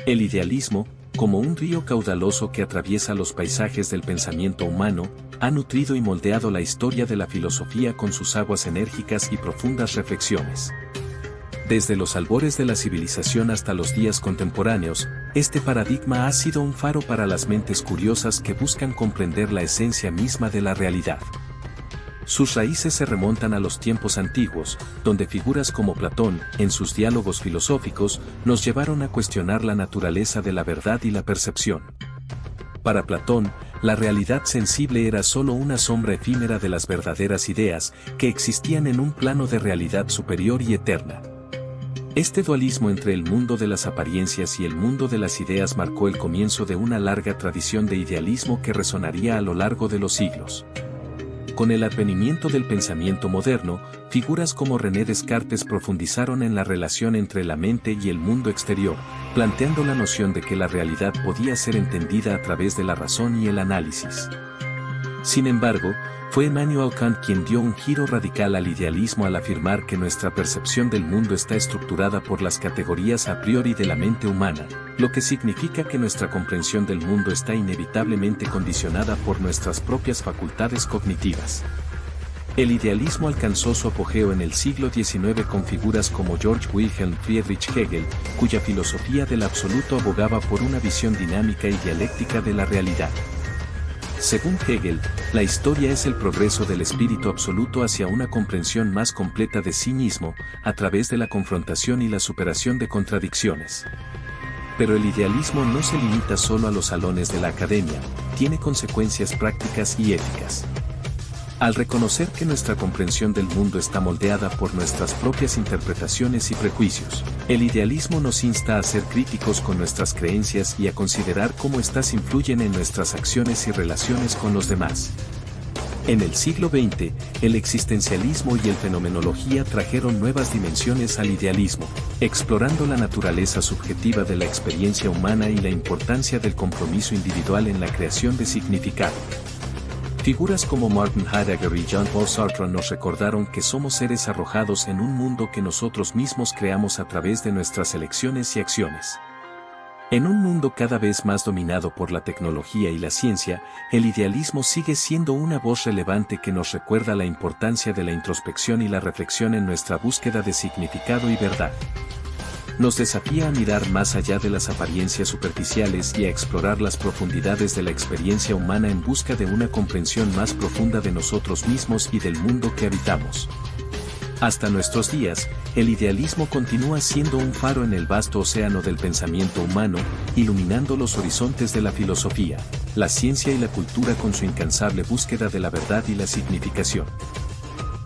El idealismo, como un río caudaloso que atraviesa los paisajes del pensamiento humano, ha nutrido y moldeado la historia de la filosofía con sus aguas enérgicas y profundas reflexiones. Desde los albores de la civilización hasta los días contemporáneos, este paradigma ha sido un faro para las mentes curiosas que buscan comprender la esencia misma de la realidad. Sus raíces se remontan a los tiempos antiguos, donde figuras como Platón, en sus diálogos filosóficos, nos llevaron a cuestionar la naturaleza de la verdad y la percepción. Para Platón, la realidad sensible era solo una sombra efímera de las verdaderas ideas, que existían en un plano de realidad superior y eterna. Este dualismo entre el mundo de las apariencias y el mundo de las ideas marcó el comienzo de una larga tradición de idealismo que resonaría a lo largo de los siglos. Con el advenimiento del pensamiento moderno, figuras como René Descartes profundizaron en la relación entre la mente y el mundo exterior, planteando la noción de que la realidad podía ser entendida a través de la razón y el análisis. Sin embargo, fue Immanuel Kant quien dio un giro radical al idealismo al afirmar que nuestra percepción del mundo está estructurada por las categorías a priori de la mente humana, lo que significa que nuestra comprensión del mundo está inevitablemente condicionada por nuestras propias facultades cognitivas. El idealismo alcanzó su apogeo en el siglo XIX con figuras como Georg Wilhelm Friedrich Hegel, cuya filosofía del absoluto abogaba por una visión dinámica y dialéctica de la realidad. Según Hegel, la historia es el progreso del espíritu absoluto hacia una comprensión más completa de sí mismo, a través de la confrontación y la superación de contradicciones. Pero el idealismo no se limita solo a los salones de la academia, tiene consecuencias prácticas y éticas. Al reconocer que nuestra comprensión del mundo está moldeada por nuestras propias interpretaciones y prejuicios, el idealismo nos insta a ser críticos con nuestras creencias y a considerar cómo éstas influyen en nuestras acciones y relaciones con los demás. En el siglo XX, el existencialismo y el fenomenología trajeron nuevas dimensiones al idealismo, explorando la naturaleza subjetiva de la experiencia humana y la importancia del compromiso individual en la creación de significado. Figuras como Martin Heidegger y Jean-Paul Sartre nos recordaron que somos seres arrojados en un mundo que nosotros mismos creamos a través de nuestras elecciones y acciones. En un mundo cada vez más dominado por la tecnología y la ciencia, el idealismo sigue siendo una voz relevante que nos recuerda la importancia de la introspección y la reflexión en nuestra búsqueda de significado y verdad. Nos desafía a mirar más allá de las apariencias superficiales y a explorar las profundidades de la experiencia humana en busca de una comprensión más profunda de nosotros mismos y del mundo que habitamos. Hasta nuestros días, el idealismo continúa siendo un faro en el vasto océano del pensamiento humano, iluminando los horizontes de la filosofía, la ciencia y la cultura con su incansable búsqueda de la verdad y la significación.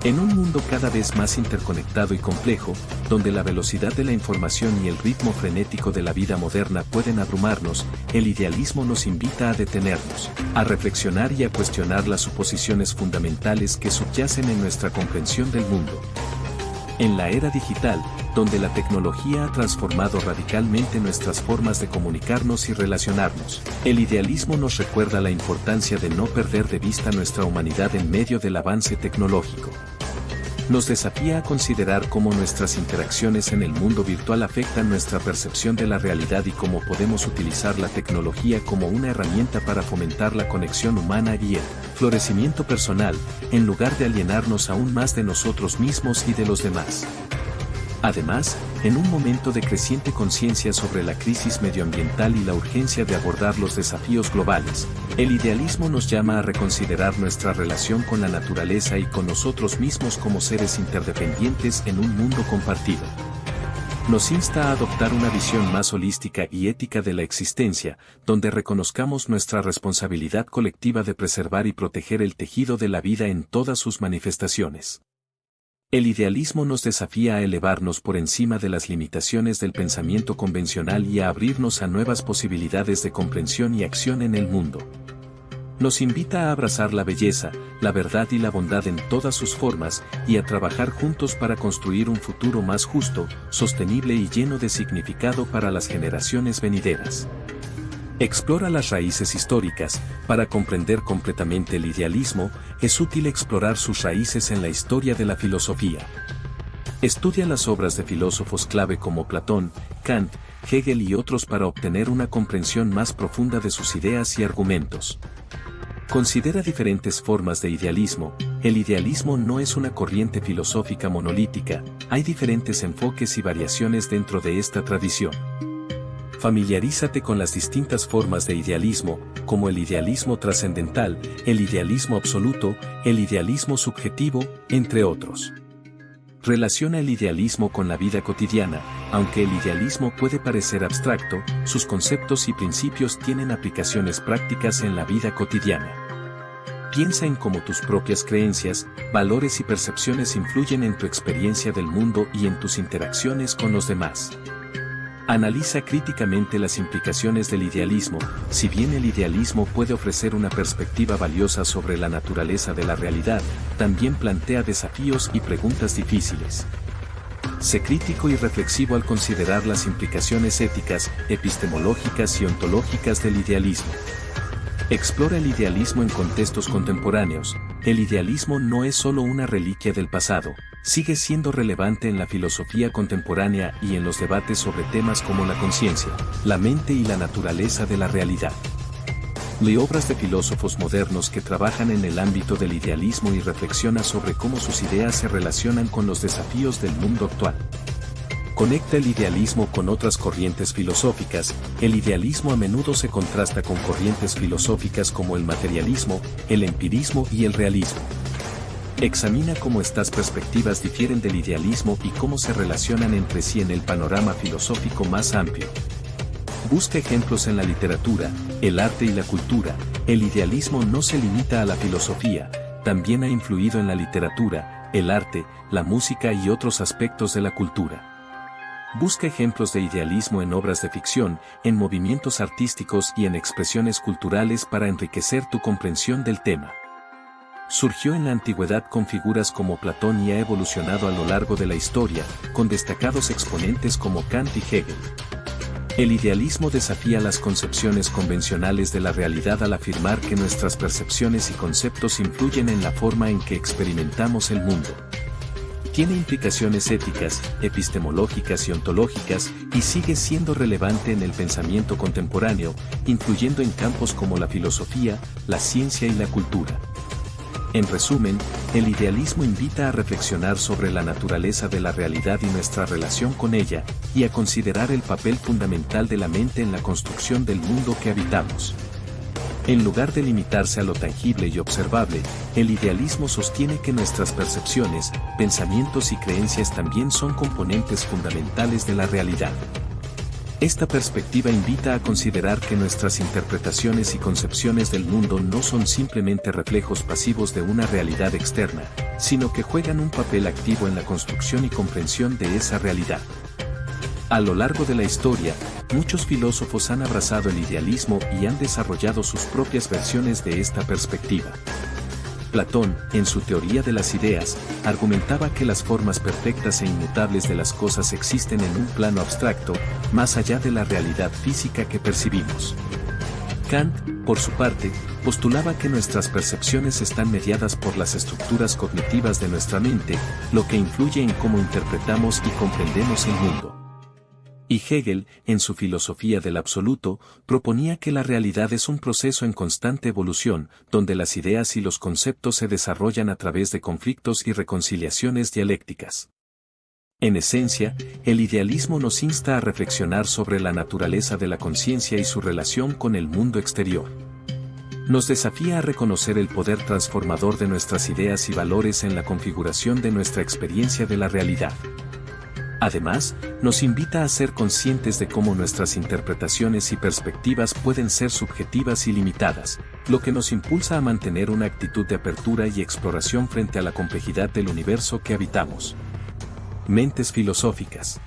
En un mundo cada vez más interconectado y complejo, donde la velocidad de la información y el ritmo frenético de la vida moderna pueden abrumarnos, el idealismo nos invita a detenernos, a reflexionar y a cuestionar las suposiciones fundamentales que subyacen en nuestra comprensión del mundo. En la era digital, donde la tecnología ha transformado radicalmente nuestras formas de comunicarnos y relacionarnos, el idealismo nos recuerda la importancia de no perder de vista nuestra humanidad en medio del avance tecnológico. Nos desafía a considerar cómo nuestras interacciones en el mundo virtual afectan nuestra percepción de la realidad y cómo podemos utilizar la tecnología como una herramienta para fomentar la conexión humana y el florecimiento personal, en lugar de alienarnos aún más de nosotros mismos y de los demás. Además, en un momento de creciente conciencia sobre la crisis medioambiental y la urgencia de abordar los desafíos globales, el idealismo nos llama a reconsiderar nuestra relación con la naturaleza y con nosotros mismos como seres interdependientes en un mundo compartido. Nos insta a adoptar una visión más holística y ética de la existencia, donde reconozcamos nuestra responsabilidad colectiva de preservar y proteger el tejido de la vida en todas sus manifestaciones. El idealismo nos desafía a elevarnos por encima de las limitaciones del pensamiento convencional y a abrirnos a nuevas posibilidades de comprensión y acción en el mundo. Nos invita a abrazar la belleza, la verdad y la bondad en todas sus formas, y a trabajar juntos para construir un futuro más justo, sostenible y lleno de significado para las generaciones venideras. Explora las raíces históricas. Para comprender completamente el idealismo, es útil explorar sus raíces en la historia de la filosofía. Estudia las obras de filósofos clave como Platón, Kant, Hegel y otros para obtener una comprensión más profunda de sus ideas y argumentos. Considera diferentes formas de idealismo. El idealismo no es una corriente filosófica monolítica, hay diferentes enfoques y variaciones dentro de esta tradición. Familiarízate con las distintas formas de idealismo, como el idealismo trascendental, el idealismo absoluto, el idealismo subjetivo, entre otros. Relaciona el idealismo con la vida cotidiana, aunque el idealismo puede parecer abstracto, sus conceptos y principios tienen aplicaciones prácticas en la vida cotidiana. Piensa en cómo tus propias creencias, valores y percepciones influyen en tu experiencia del mundo y en tus interacciones con los demás. Analiza críticamente las implicaciones del idealismo. Si bien el idealismo puede ofrecer una perspectiva valiosa sobre la naturaleza de la realidad, también plantea desafíos y preguntas difíciles. Sé crítico y reflexivo al considerar las implicaciones éticas, epistemológicas y ontológicas del idealismo. Explora el idealismo en contextos contemporáneos. El idealismo no es solo una reliquia del pasado, sigue siendo relevante en la filosofía contemporánea y en los debates sobre temas como la conciencia, la mente y la naturaleza de la realidad. Lee obras de filósofos modernos que trabajan en el ámbito del idealismo y reflexiona sobre cómo sus ideas se relacionan con los desafíos del mundo actual. Conecta el idealismo con otras corrientes filosóficas. El idealismo a menudo se contrasta con corrientes filosóficas como el materialismo, el empirismo y el realismo. Examina cómo estas perspectivas difieren del idealismo y cómo se relacionan entre sí en el panorama filosófico más amplio. Busca ejemplos en la literatura, el arte y la cultura. El idealismo no se limita a la filosofía, también ha influido en la literatura, el arte, la música y otros aspectos de la cultura. Busca ejemplos de idealismo en obras de ficción, en movimientos artísticos y en expresiones culturales para enriquecer tu comprensión del tema. Surgió en la antigüedad con figuras como Platón y ha evolucionado a lo largo de la historia, con destacados exponentes como Kant y Hegel. El idealismo desafía las concepciones convencionales de la realidad al afirmar que nuestras percepciones y conceptos influyen en la forma en que experimentamos el mundo. Tiene implicaciones éticas, epistemológicas y ontológicas, y sigue siendo relevante en el pensamiento contemporáneo, influyendo en campos como la filosofía, la ciencia y la cultura. En resumen, el idealismo invita a reflexionar sobre la naturaleza de la realidad y nuestra relación con ella, y a considerar el papel fundamental de la mente en la construcción del mundo que habitamos. En lugar de limitarse a lo tangible y observable, el idealismo sostiene que nuestras percepciones, pensamientos y creencias también son componentes fundamentales de la realidad. Esta perspectiva invita a considerar que nuestras interpretaciones y concepciones del mundo no son simplemente reflejos pasivos de una realidad externa, sino que juegan un papel activo en la construcción y comprensión de esa realidad. A lo largo de la historia, muchos filósofos han abrazado el idealismo y han desarrollado sus propias versiones de esta perspectiva. Platón, en su teoría de las ideas, argumentaba que las formas perfectas e inmutables de las cosas existen en un plano abstracto, más allá de la realidad física que percibimos. Kant, por su parte, postulaba que nuestras percepciones están mediadas por las estructuras cognitivas de nuestra mente, lo que influye en cómo interpretamos y comprendemos el mundo. Y Hegel, en su filosofía del absoluto, proponía que la realidad es un proceso en constante evolución, donde las ideas y los conceptos se desarrollan a través de conflictos y reconciliaciones dialécticas. En esencia, el idealismo nos insta a reflexionar sobre la naturaleza de la conciencia y su relación con el mundo exterior. Nos desafía a reconocer el poder transformador de nuestras ideas y valores en la configuración de nuestra experiencia de la realidad. Además, nos invita a ser conscientes de cómo nuestras interpretaciones y perspectivas pueden ser subjetivas y limitadas, lo que nos impulsa a mantener una actitud de apertura y exploración frente a la complejidad del universo que habitamos. Mentes filosóficas.